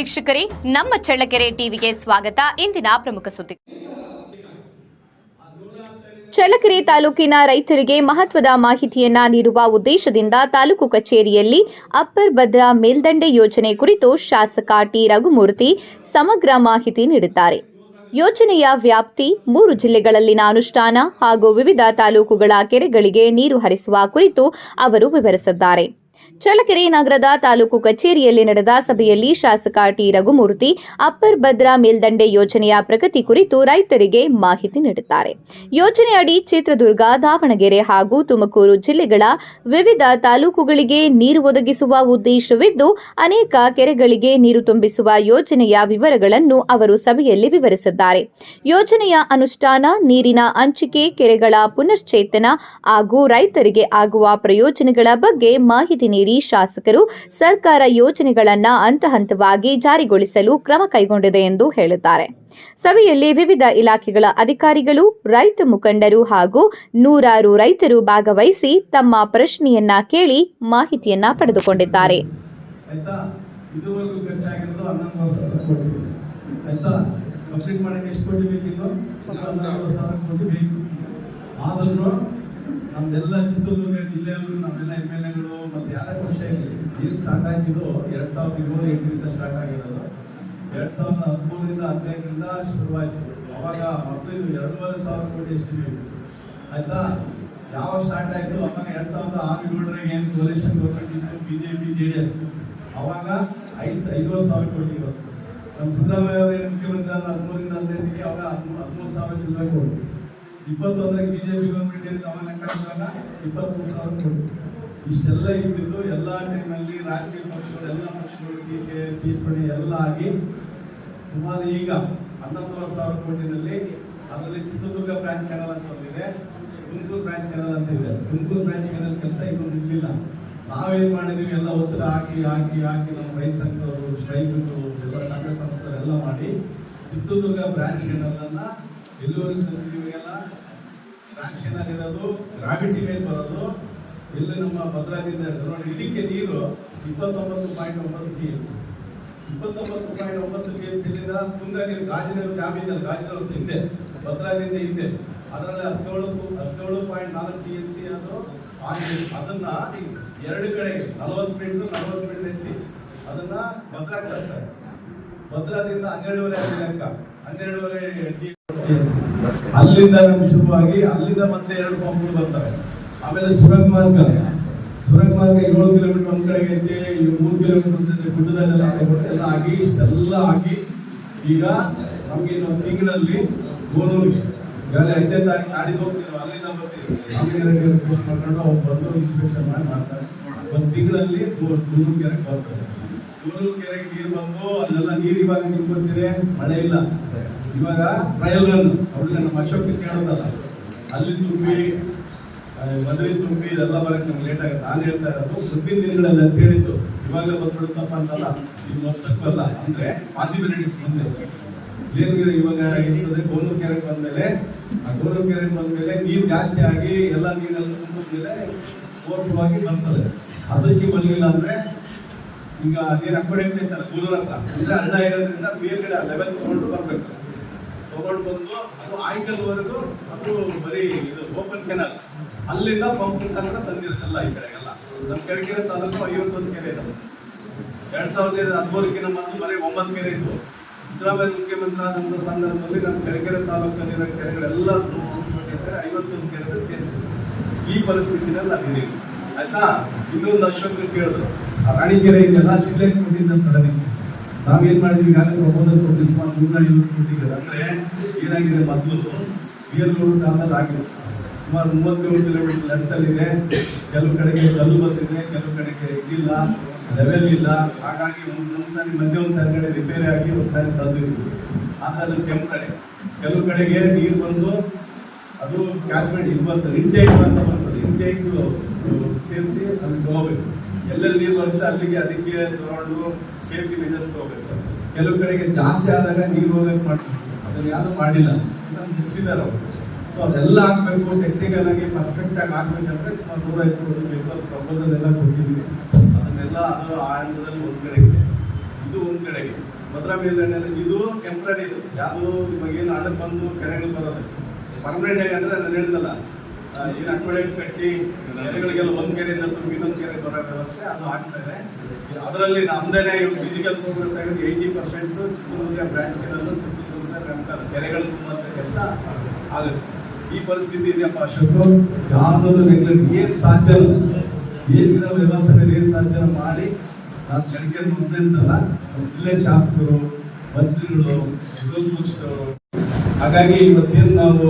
ವೀಕ್ಷಕರೇ, ನಮ್ಮ ಚಳ್ಳಕೆರೆ ಟಿವಿಗೆ ಸ್ವಾಗತ. ಇಂದಿನ ಪ್ರಮುಖ ಸುದ್ದಿ. ಚಳ್ಳಕೆರೆ ತಾಲೂಕಿನ ರೈತರಿಗೆ ಮಹತ್ವದ ಮಾಹಿತಿಯನ್ನ ನೀಡುವ ಉದ್ದೇಶದಿಂದ ತಾಲೂಕು ಕಚೇರಿಯಲ್ಲಿ ಅಪ್ಪರ್ ಭದ್ರಾ ಮೇಲ್ದಂಡೆ ಯೋಜನೆ ಕುರಿತು ಶಾಸಕ ಟಿ ರಘುಮೂರ್ತಿ ಸಮಗ್ರ ಮಾಹಿತಿ ನೀಡಿದ್ದಾರೆ. ಯೋಜನೆಯ ವ್ಯಾಪ್ತಿ 3 ಜಿಲ್ಲೆಗಳಲ್ಲಿನ ಅನುಷ್ಠಾನ ಹಾಗೂ ವಿವಿಧ ತಾಲೂಕುಗಳ ಕೆರೆಗಳಿಗೆ ನೀರು ಹರಿಸುವ ಕುರಿತು ಅವರು ವಿವರಿಸಿದ್ದಾರೆ. ಚಳ್ಳಕೆರೆ ನಗರದ ತಾಲೂಕು ಕಚೇರಿಯಲ್ಲಿ ನಡೆದ ಸಭೆಯಲ್ಲಿ ಶಾಸಕ ಟಿ ರಘುಮೂರ್ತಿ ಅಪ್ಪರ್ ಭದ್ರಾ ಮೇಲ್ದಂಡೆ ಯೋಜನೆಯ ಪ್ರಗತಿ ಕುರಿತು ರೈತರಿಗೆ ಮಾಹಿತಿ ನೀಡಿದ್ದಾರೆ. ಯೋಜನೆಯಡಿ ಚಿತ್ರದುರ್ಗ, ದಾವಣಗೆರೆ ಹಾಗೂ ತುಮಕೂರು ಜಿಲ್ಲೆಗಳ ವಿವಿಧ ತಾಲೂಕುಗಳಿಗೆ ನೀರು ಒದಗಿಸುವ ಉದ್ದೇಶವಿದ್ದು, ಅನೇಕ ಕೆರೆಗಳಿಗೆ ನೀರು ತುಂಬಿಸುವ ಯೋಜನೆಯ ವಿವರಗಳನ್ನು ಅವರು ಸಭೆಯಲ್ಲಿ ವಿವರಿಸಿದ್ದಾರೆ. ಯೋಜನೆಯ ಅನುಷ್ಠಾನ, ನೀರಿನ ಹಂಚಿಕೆ, ಕೆರೆಗಳ ಪುನಶ್ಚೇತನ ಹಾಗೂ ರೈತರಿಗೆ ಆಗುವ ಪ್ರಯೋಜನಗಳ ಬಗ್ಗೆ ಮಾಹಿತಿ ನೀಡಿ ಶಾಸಕರು ಸರ್ಕಾರ ಯೋಜನೆಗಳನ್ನು ಹಂತ-ಹಂತವಾಗಿ ಜಾರಿಗೊಳಿಸಲು ಕ್ರಮ ಕೈಗೊಂಡಿದೆ ಎಂದು ಹೇಳಿದ್ದಾರೆ. ಸಭೆಯಲ್ಲಿ ವಿವಿಧ ಇಲಾಖೆಗಳ ಅಧಿಕಾರಿಗಳು, ರೈತ ಮುಖಂಡರು ಹಾಗೂ ನೂರಾರು ರೈತರು ಭಾಗವಹಿಸಿ ತಮ್ಮ ಪ್ರಶ್ನೆಯನ್ನ ಕೇಳಿ ಮಾಹಿತಿಯನ್ನ ಪಡೆದುಕೊಂಡಿದ್ದಾರೆ. ನಮ್ದೆಲ್ಲ ಚಿತ್ರದುರ್ಗ ಜಿಲ್ಲೆಯಲ್ಲೂ ನಮ್ಮೆಲ್ಲ MLAಗಳು ಮತ್ತೆ ಯಾರ ಪಕ್ಷ ಏನು ಸ್ಟಾರ್ಟ್ ಆಗಿದ್ದು 2007-8 ಸ್ಟಾರ್ಟ್ ಆಗಿರೋದು. 2013-15 ಶುರುವಾಯಿತು. ಅವಾಗ ಮತ್ತು 2,500 ಕೋಟಿ ಎಸ್ಟಿಮೇಟ್ ಆಯ್ತಾ. ಯಾವಾಗ ಸ್ಟಾರ್ಟ್ ಆಯಿತು ಅವಾಗ 2006-7 ಏನು ಕೋಲಿಷನ್ ಗೌರ್ಮೆಂಟ್ ಇತ್ತು, BJP JDS, ಅವಾಗ 5,000 ಕೋಟಿ ಬಂತು. ನಮ್ಮ ಸಿದ್ದರಾಮಯ್ಯ ಅವರು ಏನು ಮುಖ್ಯಮಂತ್ರಿ ಆದ 2013-15 ಅವಾಗ 13,000 ಜಿಲ್ಲೆ ಕೊಟ್ಟು 21 BJP ಗೌರ್ಮೆಂಟ್ ಏನಿದೆ ಅವಾಗ ಲೆಕ್ಕಾಚಾರ 23,000 ಕೋಟಿ. ಇಷ್ಟೆಲ್ಲ ಇದ್ದಿದ್ದು ಎಲ್ಲ ಟೈಮಲ್ಲಿ ರಾಜಕೀಯ ಪಕ್ಷಗಳು ಎಲ್ಲ ಪಕ್ಷಗಳು ಟೀಕೆ ಟಿಪ್ಪಣಿ ಎಲ್ಲ ಆಗಿ ಸುಮಾರು ಈಗ 11,000 ಕೋಟಿನಲ್ಲಿ ಅದರಲ್ಲಿ ಚಿತ್ರದುರ್ಗ ಬ್ರಾಂಚ್ ಕೆನಲ್ ಅಂತ ಬಂದಿದೆ, ತುಮಕೂರು ಬ್ರಾಂಚ್ ಕೆನಲ್ ಅಂತ ಇದೆ. ತುಮಕೂರು ಬ್ರಾಂಚ್ ಕೆನಲ್ ಕೆಲಸ ಇನ್ನೂ ನಿಲ್ಲಿಲ್ಲ. ನಾವೇನ್ ಮಾಡಿದೀವಿ, ಎಲ್ಲ ಒತ್ತಡ ಹಾಕಿ ನಮ್ಮ ರೈತ ಸಂಘದವರು ಸ್ಟ್ರೈಕ್ ಎಲ್ಲ ಸಂಘ ಸಂಸ್ಥೆಲ್ಲ ಮಾಡಿ ಚಿತ್ರದುರ್ಗ ಬ್ರಾಂಚ್ ಕೆನಲ್ ಅನ್ನ ಎಲ್ಲೂರಿಗೆ ತಂದಿದ್ದೀವಿಗೆಲ್ಲ. ಬ್ರಾಂಚ್ ಕೆನಲ್ ಇರೋದು ಗ್ರಾವಿಟಿ ಮೇಲೆ ಬರೋದು, ಇಲ್ಲಿ ನಮ್ಮ ಭದ್ರಾದಿಂದ ನೋಡಿ. ಇದಕ್ಕೆ ನೀರು 29.9 TMC 29.9 TMC ಇಲ್ಲಿಂದ ತುಂಗಾ ನೀರು ಗಾಜಿನೂರು ಡ್ಯಾಮ್ ಇದೆ, ಗಾಜಿನೂರು ಹಿಂದೆ ಭದ್ರಾದಿಂದ ಹಿಂದೆ ಅದರಲ್ಲಿ 17.4 TMC ಅದು ಅದನ್ನ 2 ಕಡೆಗೆ 40 ಮೀಟರ್ ಎತ್ತಿ ಅದನ್ನ ಭದ್ರಾ ಕಟ್ತಾರೆ. ಭದ್ರಾದಿಂದ 12.5 ಲೆಕ್ಕ 12.5 ಅಲ್ಲಿಂದ ನಮ್ಗೆ ಶುರುವಾಗಿ ಅಲ್ಲಿಂದ ಮತ್ತೆ 2 ಪಂಪ್ಗಳು ಬರ್ತವೆ. ಆಮೇಲೆ ಸುರಂಗ ಮಾರ್ಗ 7 ಕಿಲೋಮೀಟರ್ ಒಂದ್ ಕಡೆಗೆ ಐತೆ, 3 ಕಿಲೋಮೀಟರ್ ಗುಡ್ಡದಲ್ಲೆಲ್ಲ ಎಲ್ಲ ಆಗಿ ಇಷ್ಟೆಲ್ಲ ಆಗಿ ಈಗ ನಮ್ಗೆ ಇನ್ನೊಂದು ತಿಂಗಳಲ್ಲಿ ಗೋನೂರಿಗೆ ಈಗಾಗಲೇ 5ನೇ ತಾರೀಕು ನಾಡಿದ್ದು ಹೋಗ್ತೀವಿ, ಅಲ್ಲಿಂದ ಬರ್ತೀವಿ. ರಾಮಲಿಂಗಾರೆಡ್ಡಿ ರಿಕ್ವೆಸ್ಟ್ ಮಾಡ್ಕೊಂಡು ಅವ್ರು ಬಂದು ಇನ್ಸ್ಪೆಕ್ಷನ್ ಮಾಡ್ತಾರೆ. ಒಂದು ತಿಂಗಳಲ್ಲಿ ಗೂನೂರು ಕೆರೆಗೆ ಬರ್ತಾರೆ. ಗೂನೂರು ಕೆರೆಗೆ ನೀರು ಬಂದು ಅಲ್ಲೆಲ್ಲ ನೀರು ಇವಾಗ ನಿಮ್ಗೆ ಗೊತ್ತಿದೆ, ಮಳೆ ಇಲ್ಲ. ಇವಾಗ ಟ್ರಯಲ್ ರನ್ ಅವ್ರಿಗೆ ನಮ್ಮ ಅಶೋಕ್ ಕೇಳೋದಲ್ಲ, ಅಲ್ಲಿ ತುಂಬಿ ಮದುವೆ ತುಂಬಿ ಇದೆಲ್ಲ ಬರಕ್ಕೆ ನಮ್ಗೆ ಲೇಟ್ ಆಗುತ್ತೆ. ನಾನು ಹೇಳ್ತಾ ಇರೋದು ಮುಂದಿನ ದಿನಗಳಲ್ಲಿ ಅಂತ ಹೇಳಿದ್ದು, ಇವಾಗಲೇ ಬಂದ್ಬಿಡುತ್ತಪ್ಪ ಅಂತಲ್ಲ, ಇನ್ನು ವರ್ಷಕ್ಕಲ್ಲ. ಅಂದ್ರೆ ಪಾಸಿಬಿಲಿಟೀಸ್ ಮುಂದೆ ಏನು ಇವಾಗ ಇರ್ತದೆ. ಗೋನೂರು ಕೆರೆಗೆ ಬಂದ್ಮೇಲೆ ನೀರು ಜಾಸ್ತಿ ಆಗಿ ಎಲ್ಲ ನೀರೆಲ್ಲ ತುಂಬಿದ್ಮೇಲೆ ಓರ್ಫುಲ್ ಬರ್ತದೆ. ಅದಕ್ಕೆ ಬಂದಿಲ್ಲ ಅಂದ್ರೆ ಈಗ ನೀರು ಅಕ್ಕಡೆ ಇರ್ತಾರೆ ಗೋನೂರ್ ಹತ್ರ, ಅಂದ್ರೆ ಹಳ್ಳ ಇರೋದ್ರಿಂದ ಮೇಲ್ಗಡೆ ಲೆವೆಲ್ ತಗೊಂಡು ಬರ್ಬೇಕು. ತಗೊಂಡು ಬಂದು ಅದು ಆಯ್ಕಲ್ವರೆಗೂ ಅದು ಬರೀ ಇದು ಓಪನ್ ಕೆನಲ್, ಅಲ್ಲಿಂದ ಪಂಪ್ ತನಕ ತಂದಿರುತ್ತಲ್ಲ ಈ ಕಡೆಗೆಲ್ಲ. ನಮ್ಮ ಚಳ್ಳಕೆರೆ ತಾಲೂಕು 51 ಕೆರೆ ಇದೆ. 2013 ಮೊದಲು ಬರೀ 9 ಕೆರೆ ಇತ್ತು. ಸಿದ್ದರಾಮಯ್ಯ ಮುಖ್ಯಮಂತ್ರಿ ಆದಂಥ ಸಂದರ್ಭದಲ್ಲಿ ನಮ್ಮ ಚಳ್ಳಕೆರೆ ತಾಲೂಕಲ್ಲಿರೋ ಕೆರೆಗಳೆಲ್ಲ ತುಂಬಿಸ್ಬೇಕಂದ್ರೆ 51 ಕೆರೆ ಸೇರಿಸಿ ಈ ಪರಿಸ್ಥಿತಿನಲ್ಲಿ ನಾವಿದ್ದೀವಿ ಆಯ್ತಾ. ಇನ್ನೊಂದು ಅಶೋಕ್ ಕೇಳಿದ್ರು, ಆ ರಾಣಿಕೆರೆ ಇದೆಲ್ಲ ಶಿಲೆ ಕೊಟ್ಟಿದ್ದ ತಡನಿಗೆ ನಾವೇನ್ ಮಾಡಿದ್ವಿ, ಈಗಾಗಲೇ ಪ್ರಪೋಸಲ್ ಕೊಟ್ಟು ಸುಮಾರು 150 ಕೋಟಿ. ಅಂದ್ರೆ ಏನಾಗಿದೆ, ಮೊದಲು ಬೀರ್ಗೂರು ಕಾಲದಲ್ಲಿ ಆಗಿದೆ. ಸುಮಾರು 37 ಕಿಲೋಮೀಟರ್ ಲೆಂತಲ್ಲಿ ಇದೆ. ಕೆಲವು ಕಡೆಗೆ ಕಲ್ಲು ಬಂದಿದೆ, ಕೆಲವು ಕಡೆಗೆ ಇದಿಲ್ಲ, ಲೆವೆಲ್ ಇಲ್ಲ. ಹಾಗಾಗಿ ಒಂದ್ಸಾರಿ ಒಂದ್ಸಾರಿ ಕಡೆ ರಿಪೇರಿ ಆಗಿ ಒಂದ್ಸಾರಿ ತಂದಿದ್ವಿ. ಆದ್ರೆ ಅದು ಟೆಂಪರರಿ. ಕೆಲವು ಕಡೆಗೆ ನೀರು ಬಂದು ಅದು ಕ್ಯಾಲ್ಕುಲೇಟ್ ಇದು ಬರ್ತದೆ, ಇಂಟೇಕ್ ಅಂತ ಬರ್ತದೆ. ಇಂಟೇಕ್ ಸೇರಿಸಿ ಅದಕ್ಕೆ ಹೋಗ್ಬೇಕು. ಎಲ್ಲೆಲ್ಲಿ ನೀರು ಬರುತ್ತೆ ಅಲ್ಲಿಗೆ ಅದಕ್ಕೆ ತಗೊಂಡು ಸೇಫ್ಟಿ ಮೆಜರ್ಸ್ ಹೋಗ್ಬೇಕು. ಕೆಲವು ಕಡೆಗೆ ಜಾಸ್ತಿ ಆದಾಗ ನೀರು ಹೋಗಕ್ಕೆ ಮಾಡ್ತೀವಿ, ಅದನ್ನ ಯಾರು ಮಾಡಿಲ್ಲ, ಮುಗಿಸಿದಾರೆ ಅವರು. ಸೊ ಅದೆಲ್ಲ ಹಾಕ್ಬೇಕು, ಟೆಕ್ನಿಕಲ್ ಆಗಿ ಪರ್ಫೆಕ್ಟ್ ಆಗಿ ಹಾಕ್ಬೇಕಂದ್ರೆ ಸುಮಾರು 150 ಕೋಟಿ ಪ್ರಪೋಸಲ್ ಎಲ್ಲ ಕೊಟ್ಟಿದ್ವಿ. ಅದನ್ನೆಲ್ಲ ಅದು ಆ ಹಂತದಲ್ಲಿ ಒಂದ್ ಕಡೆ ಇದೆ. ಇದು ಒಂದ್ ಕಡೆಗೆ ಭದ್ರಾ ಮೇಲ್ದಂಡೆ ಇದು ಟೆಂಪ್ರರಿ, ಇದು ಯಾವುದು ಇವಾಗೇನು ಹಣಕ್ಕೆ ಬಂದು ಕೆರೆಗಳು ಬರೋದು ಪರ್ಮನೆಂಟ್ ಆಗಿ ಅಂದ್ರೆ ನಾನು ಹೇಳಿದಲ್ಲ, ಏನು ಅಕ್ವಡೇಟ್ ಕಟ್ಟಿ ಕೆರೆಗಳಿಗೆಲ್ಲ ಒಂದ್ ಕೆರೆಯಿಂದ ತುಂಬಿ ಇನ್ನೊಂದು ಕೆರೆ ಬರೋ ವ್ಯವಸ್ಥೆ ಅದು ಆಗ್ತದೆ. ಅದರಲ್ಲಿ ನಮ್ದೇನೆ ಫಿಸಿಕಲ್ ಪ್ರೋಗ್ರೆಸ್ ಆಗಿದೆ 80%. ಚಿತ್ರದುರ್ಗ ಬ್ರಾಂಚ್ಗಳಲ್ಲೂ ಚಿತ್ರದುರ್ಗ ಕೆರೆಗಳು ತುಂಬುವಂಥ ಕೆಲಸ ಆಗುತ್ತೆ. ಈ ಪರಿಸ್ಥಿತಿ ಇದೆಯಪ್ಪ ಅಶೋಕ್, ಯಾವ್ದು ಏನ್ ಸಾಧ್ಯ ಏನಿರೋ ವ್ಯವಸ್ಥೆ ಏನ್ ಸಾಧ್ಯ ಮಾಡಿ ನಾನು ಜನಕ್ಕೆ ಮುಂದೆ ಅಂತಲ್ಲ, ಜಿಲ್ಲೆ ಶಾಸಕರು, ಮಂತ್ರಿಗಳು, ಮುಖ್ಯಸ್ಥರು. ಹಾಗಾಗಿ ಇವತ್ತೇನು ನಾವು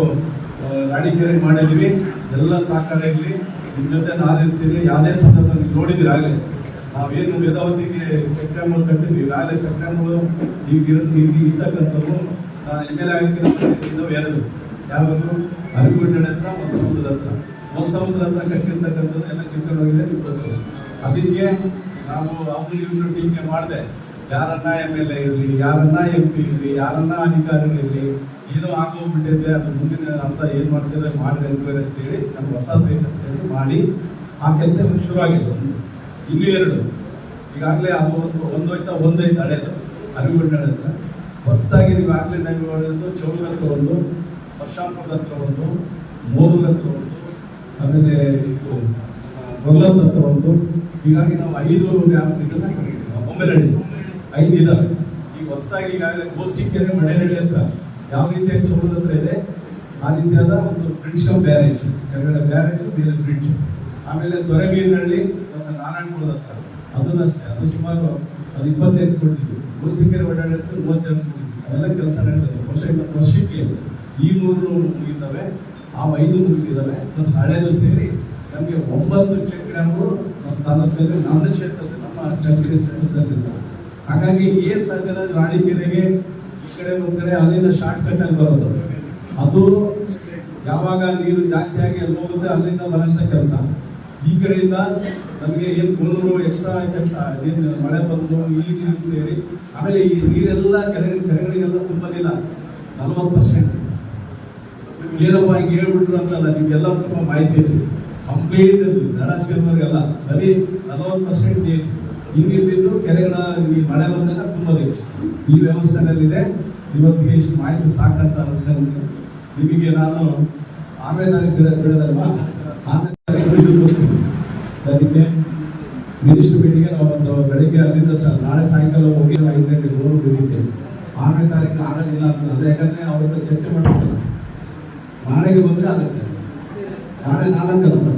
ರಾಣಿಕೆರೆ ಮಾಡಿದೀವಿ, ಎಲ್ಲ ಸಹಕಾರ ಇರಲಿ, ನಿಮ್ಮ ಜೊತೆ ನಾನು ಇರ್ತೀನಿ. ಯಾವುದೇ ಸಂದರ್ಭ ನೋಡಿದಿರಿ ಆಗಲೇ ನಾವೇನು ವೇದಾವತಿಗೆ ಚೆಕ್ ಡ್ಯಾಮ್ಗಳು ಕಟ್ಟಿದ್ವಿ, ಆಗಲೇ ಚೆಕ್ ಡ್ಯಾಮ್ಗಳು ಈಗ ಇರ್ತಕ್ಕಂಥವು MLA ಆಗಿರೋ ಎರಡು ಯಾವುದು ಅರಿಗುಂಡನ ಹತ್ರ ಹೊಸಮುದ್ರದ ಹತ್ರ ಕಟ್ಟಿರ್ತಕ್ಕಂಥದ್ದು ಎಲ್ಲ ಕಿತ್ಕೊಂಡು ಹೋಗಿದೆ. ಅದಕ್ಕೆ ನಾವು ಅವ್ರಿಗೆ ಟೀಕೆ ಮಾಡಿದೆ, ಯಾರನ್ನ MLA ಇರಲಿ, ಯಾರನ್ನ MP ಇರಲಿ, ಯಾರನ್ನ ಅಧಿಕಾರಿಗಳಿರಲಿ, ಏನೋ ಆಗೋಗ್ಬಿಟ್ಟಿದೆ, ಅದು ಮುಂದಿನ ಅಂತ ಏನ್ ಮಾಡ್ತಿದ್ರೆ ಮಾಡಿ ಎನ್ಕ್ವೈರಿ ಅಂತೇಳಿ ನಮ್ಗೆ ಹೊಸ ಬೇಕಂತ ಮಾಡಿ ಆ ಕೆಲಸ ಶುರು ಆಗಿದೆ. ಇನ್ನೂ ಎರಡು ಈಗಾಗಲೇ ಅದು ಒಂದೈತೆ ಹಳೇದು ಅರಿಗುಂಡನ ಹತ್ರ. ಹೊಸದಾಗಿ ಈಗಾಗಲೇ ನಾವು ನೋಡಿದ್ದು ಚೌಡದ ಹತ್ರ ಒಂದು, ವರ್ಷಾಪುರದ ಹತ್ರ ಒಂದು, ಮೋದೂರ ಹತ್ರ ಒಂದು, ಆಮೇಲೆ ಇದು ಗೊಲ್ಲದ ಹತ್ರ ಒಂದು. ಹೀಗಾಗಿ ನಾವು 5 ಬೊಂಬೆನಹಳ್ಳಿ 5 ಇದಾವೆ. ಈಗ ಹೊಸದಾಗಿ ಈಗಾಗಲೇ ಗೋಸಿಕೆರೆ ಮಳೆನಹಳ್ಳಿ ಹತ್ರ ಯಾವ ರೀತಿಯಾಗಿ ಚೌಡದ ಹತ್ರ ಇದೆ ಆ ರೀತಿಯಾದ ಒಂದು ಬ್ರಿಡ್ಜ್ ಬ್ಯಾರೇಜ್, ಕೆಳಗಡೆ ಬ್ಯಾರೇಜ್ ಮೇಲೆ ಬ್ರಿಡ್ಜ್. ಆಮೇಲೆ ದೊರೆಬೀರಿನಹಳ್ಳಿ ಮತ್ತು ನಾರಾಯಣಪುರದ ಹತ್ರ ಅದನ್ನಷ್ಟೇ, ಅದು ಸುಮಾರು 25 ಕೊಟ್ಟಿದ್ವಿ. ಗೋಸಿಕೆರೆ ಒಡಾಡಿ 32 ಕೊಟ್ಟಿದ್ವಿ. ಅವೆಲ್ಲ ಕೆಲಸ ನಡೆದಿದೆ. ವರ್ಷಕ್ಕೆ ಈ 3 ಮುಗಿತವೆ, ಆ 5 ಮುಗಿದಿದ್ದಾವೆ. ಪ್ಲಸ್ ಹಳೆದು ಸೇರಿ ನಮಗೆ 9 ಚೆಕ್ ಡ್ಯಾಮ್ಗಳು ನಮ್ಮ ತಾಲೂಕಿನಲ್ಲಿ ನಮ್ಮ ಕ್ಷೇತ್ರದಲ್ಲಿ ನಮ್ಮ ಚಕ್ರಿ ಕ್ಷೇತ್ರದಲ್ಲಿಲ್ಲ. ಹಾಗಾಗಿ ಏನ್ ಸಾಧ್ಯ ರಾಣಿಕೆರೆಗೆ ಈ ಕಡೆ ಒಂದ್ ಕಡೆ ಅಲ್ಲಿಂದ ಶಾರ್ಟ್ ಕಟ್ ಆಗಿ ಬರೋದು, ಅದು ಯಾವಾಗ ನೀರು ಜಾಸ್ತಿ ಆಗಿ ಅಲ್ಲಿ ಹೋಗುತ್ತೆ ಅಲ್ಲಿಂದ ಬರೋಂಥ ಕೆಲಸ. ಈ ಕಡೆಯಿಂದ ನಮಗೆ ಏನು 300 ಎಕ್ಸ್ಟ್ರಾ ಕೆಲಸ, ಏನು ಮಳೆ ಬಂದು ಈ ನೀರು ಸೇರಿ ಆಮೇಲೆ ಈ ನೀರೆಲ್ಲ ಕೆರೆಗಳಿಗೆಲ್ಲ ತುಂಬಲಿಲ್ಲ 40%. ಏನಪ್ಪ ಹಿಂಗೆ ಹೇಳ್ಬಿಟ್ರು ಅಂತಲ್ಲ, ನಿಮ್ಗೆಲ್ಲ ಸ್ವಲ್ಪ ಮಾಹಿತಿ ಇದೆ. ಕಂಪ್ಲೀಟ್ ದಡ ಸೇರಿದವ್ರಿಗೆಲ್ಲ ಬರೀ 40% ನೀರು ಹಿಂಗಿದ್ದು ಕೆರೆಗಳ ಈ ಮಳೆ ಬಂದಾಗ ತುಂಬೋದಿಲ್ಲ. ಈ ವ್ಯವಸ್ಥೆನಲ್ಲಿದೆ. ಇವತ್ತಿಗೆ ಇಷ್ಟು ಮಾಹಿತಿ ಸಾಕಂತ ಅನ್ಕೊಂಡು ನಿಮಗೆ ನಾನು ಆಮೇಲೆ ಬಿಡೋದಲ್ವಾ, ಅದಕ್ಕೆ ಮಿನಿಸ್ಟರ್ ಮೀಟಿಂಗ್ಗೆ ನಾವು ಬೆಳಿಗ್ಗೆ ಅಲ್ಲಿಂದ ನಾಳೆ ಸಾಯಂಕಾಲ ಹೋಗಿ 5 ಗಂಟೆಗೆ ಹೋಗಿ 6ನೇ ತಾರೀಕು ಆಗೋದಿಲ್ಲ ಅಂತಂದ್ರೆ, ಯಾಕಂದ್ರೆ ಅವ್ರ ಹತ್ರ ಚರ್ಚೆ ಮಾಡ್ಬೇಕಲ್ಲ. ನಾಳೆಗೆ ಬಂದರೆ ಆಗುತ್ತೆ, ನಾಳೆ 4 ಅಲ್ಲ